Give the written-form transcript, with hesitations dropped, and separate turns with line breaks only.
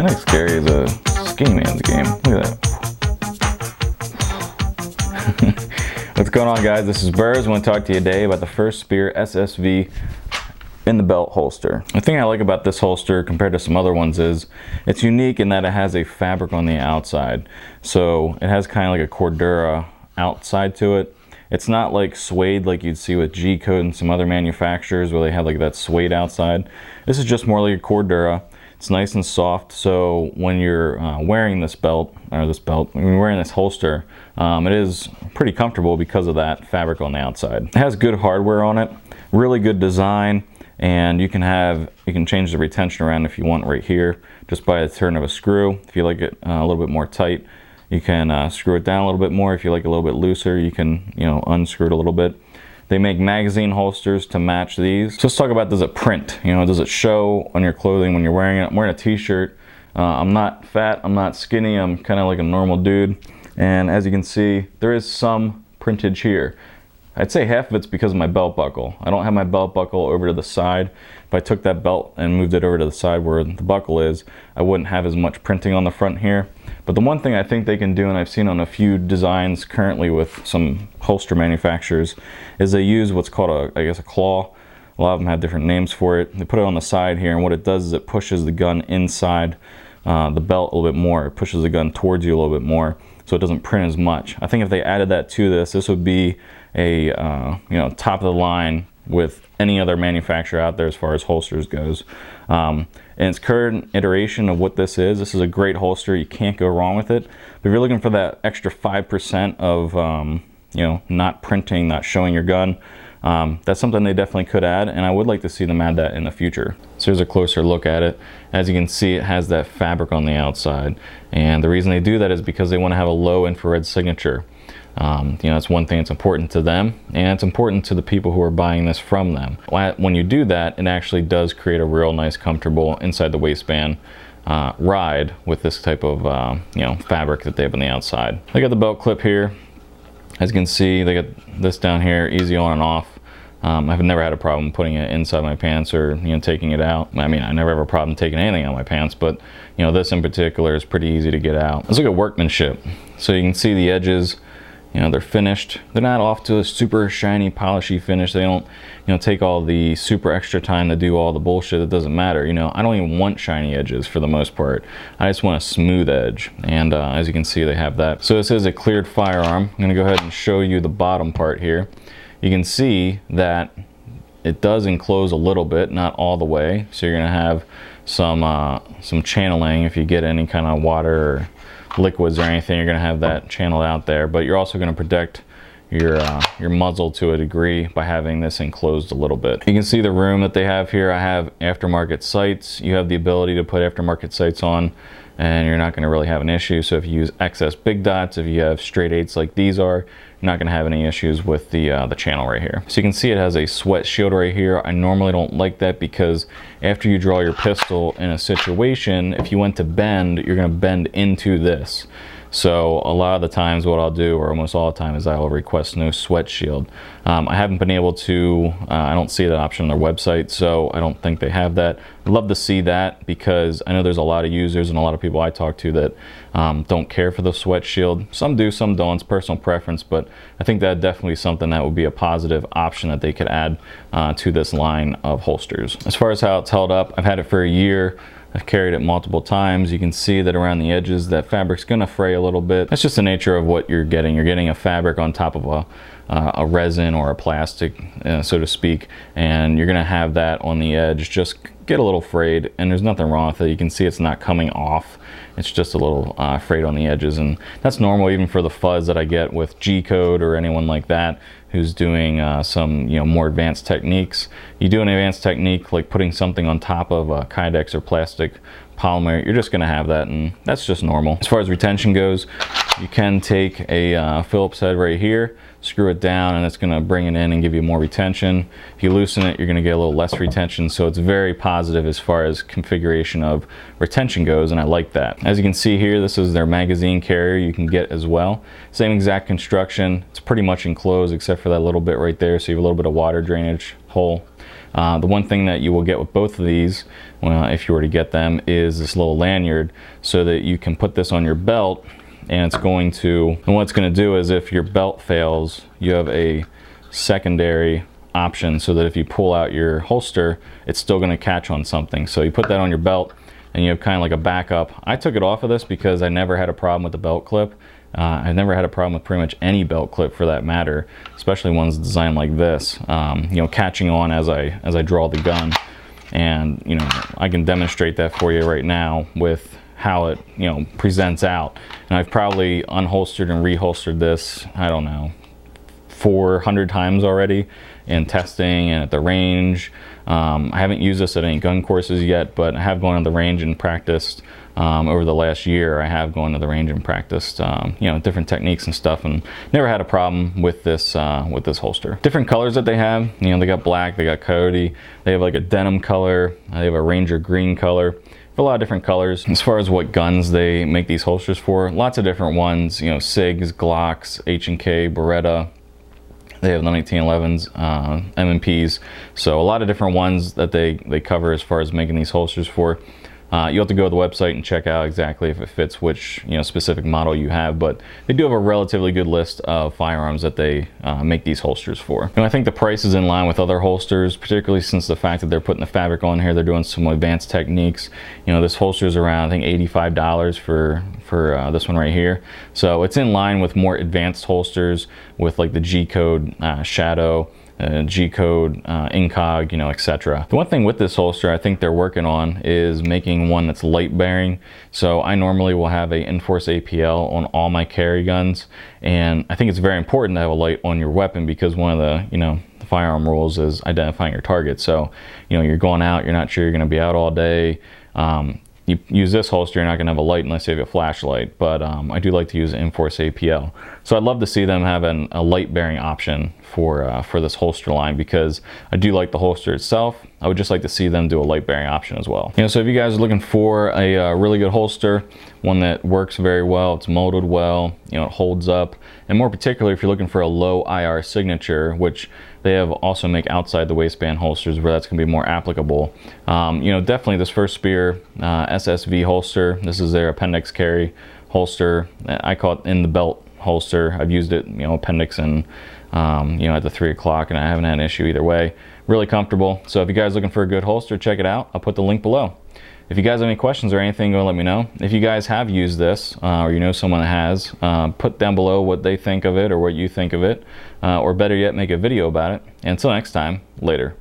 Kind of scary as a skinny man's game. Look at that. What's going on, guys? This is Burrs. I want to talk to you today about the First Spear SSV In-The-Belt holster. The thing I like about this holster compared to some other ones is it's unique in that it has a fabric on the outside. So it has kind of like a cordura outside to it. It's not like suede like you'd see with G-Code and some other manufacturers where they have like that suede outside. This is just more like a cordura. It's nice and soft, so when you're wearing this belt, when you're wearing this holster, it is pretty comfortable because of that fabric on the outside. It has good hardware on it, really good design, and you can change the retention around if you want right here, just by a turn of a screw. If you like it a little bit more tight, you can screw it down a little bit more. If you like it a little bit looser, you can unscrew it a little bit. They make magazine holsters to match these. So let's talk about, does it print? Does it show on your clothing when you're wearing it? I'm wearing a t-shirt. I'm not fat, I'm not skinny, I'm kind of like a normal dude. And as you can see, there is some printage here. I'd say half of it's because of my belt buckle. I don't have my belt buckle over to the side. If I took that belt and moved it over to the side where the buckle is, I wouldn't have as much printing on the front here. But the one thing I think they can do, and I've seen on a few designs currently with some holster manufacturers, is they use what's called a claw. A lot of them have different names for it. They put it on the side here, and what it does is it pushes the gun inside the belt a little bit more. It pushes the gun towards you a little bit more, so it doesn't print as much. I think if they added that to this would be a top of the line with any other manufacturer out there as far as holsters goes. In its current iteration of what this is a great holster. You can't go wrong with it. But if you're looking for that extra 5% of not printing, not showing your gun, that's something they definitely could add, and I would like to see them add that in the future. So here's a closer look at it. As you can see, it has that fabric on the outside, and the reason they do that is because they want to have a low infrared signature. That's one thing that's important to them, and it's important to the people who are buying this from them. When you do that, it actually does create a real nice, comfortable inside the waistband ride with this type of fabric that they have on the outside. They got the belt clip here. As you can see, they got this down here, easy on and off. I've never had a problem putting it inside my pants or taking it out. I mean, I never have a problem taking anything out of my pants, but this in particular is pretty easy to get out. Let's look at workmanship. So you can see the edges. They're finished. They're not off to a super shiny, polishy finish. They don't, take all the super extra time to do all the bullshit that doesn't matter. I don't even want shiny edges for the most part. I just want a smooth edge. And as you can see, they have that. So this is a cleared firearm. I'm gonna go ahead and show you the bottom part here. You can see that it does enclose a little bit, not all the way. So you're gonna have some channeling if you get any kind of water or liquids or anything. You're going to have that channeled out there, but you're also going to protect your muzzle to a degree by having this enclosed a little bit. You can see the room that they have here. I have aftermarket sights. You have the ability to put aftermarket sights on, and you're not going to really have an issue. So if you use excess big dots, if you have straight 8s like these are, you're not going to have any issues with the channel right here. So you can see it has a sweat shield right here. I normally don't like that because after you draw your pistol in a situation, if you went to bend, you're going to bend into this. So a lot of the times what I'll do, or almost all the time, is I'll request no sweat shield. I haven't been able to, I don't see that option on their website, so I don't think they have that. I'd love to see that because I know there's a lot of users and a lot of people I talk to that don't care for the sweat shield. Some do, some don't. It's personal preference, but I think that definitely something that would be a positive option that they could add to this line of holsters. As far as how it's held up, I've had it for a year. I've carried it multiple times. You can see that around the edges that fabric's gonna fray a little bit. That's just the nature of what you're getting. You're getting a fabric on top of a resin or a plastic, so to speak, and you're gonna have that on the edge just get a little frayed, and there's nothing wrong with it. You can see it's not coming off. It's just a little frayed on the edges, and that's normal even for the fuzz that I get with G-Code or anyone like that who's doing some more advanced techniques. You do an advanced technique like putting something on top of a Kydex or plastic polymer, you're just gonna have that, and that's just normal. As far as retention goes, you can take a Phillips head right here, screw it down, and it's gonna bring it in and give you more retention. If you loosen it, you're gonna get a little less retention, so it's very positive as far as configuration of retention goes, and I like that. As you can see here, this is their magazine carrier you can get as well. Same exact construction. It's pretty much enclosed except for that little bit right there, so you have a little bit of water drainage hole. The one thing that you will get with both of these, if you were to get them, is this little lanyard, so that you can put this on your belt, and it's going to, and what it's going to do is if your belt fails, you have a secondary option, so that if you pull out your holster, it's still going to catch on something. So you put that on your belt, and you have kind of like a backup. I took it off of this because I never had a problem with the belt clip. I've never had a problem with pretty much any belt clip for that matter, especially ones designed like this, you know, catching on as I draw the gun. And you know, I can demonstrate that for you right now with how it, you know, presents out. And I've probably unholstered and reholstered this, I don't know, 400 times already in testing and at the range. I haven't used this at any gun courses yet, but I have gone to the range and practiced over the last year. I have gone to the range and practiced, you know, different techniques and stuff, and never had a problem with this holster. Different colors that they have, you know, they got black, they got coyote, they have like a denim color, they have a ranger green color. A lot of different colors. As far as what guns they make these holsters for, lots of different ones, you know, SIGs, Glocks, H&K, Beretta. They have the 1911s, M&Ps, so a lot of different ones that they cover as far as making these holsters for. You'll have to go to the website and check out exactly if it fits which, you know, specific model you have, but they do have a relatively good list of firearms that they make these holsters for. And I think the price is in line with other holsters, particularly since the fact that they're putting the fabric on here. They're doing some advanced techniques. You know, this holster is around, I think, $85 for this one right here. So it's in line with more advanced holsters with like the G-code shadow, G-code, incog, you know, etc. The one thing with this holster I think they're working on is making one that's light bearing. So I normally will have a Enforce APL on all my carry guns, and I think it's very important to have a light on your weapon, because one of the, you know, the firearm rules is identifying your target. So, you know, you're going out, you're not sure you're going to be out all day. You use this holster, you're not going to have a light unless you have a flashlight, but I do like to use Enforce APL. So I'd love to see them have a light bearing option for this holster line, because I do like the holster itself. I would just like to see them do a light bearing option as well. You know, so if you guys are looking for a really good holster, one that works very well, it's molded well, you know, it holds up, and more particularly if you're looking for a low IR signature, which they have also make outside the waistband holsters where that's going to be more applicable. You know, definitely this First Spear SSV holster. This is their appendix carry holster. I call it in-the-belt holster. I've used it, you know, appendix and you know, at the 3 o'clock, and I haven't had an issue either way. Really comfortable. So if you guys are looking for a good holster, check it out. I'll put the link below. If you guys have any questions or anything, go let me know. If you guys have used this, or you know someone that has, put down below what they think of it or what you think of it, or better yet, make a video about it. And until next time, later.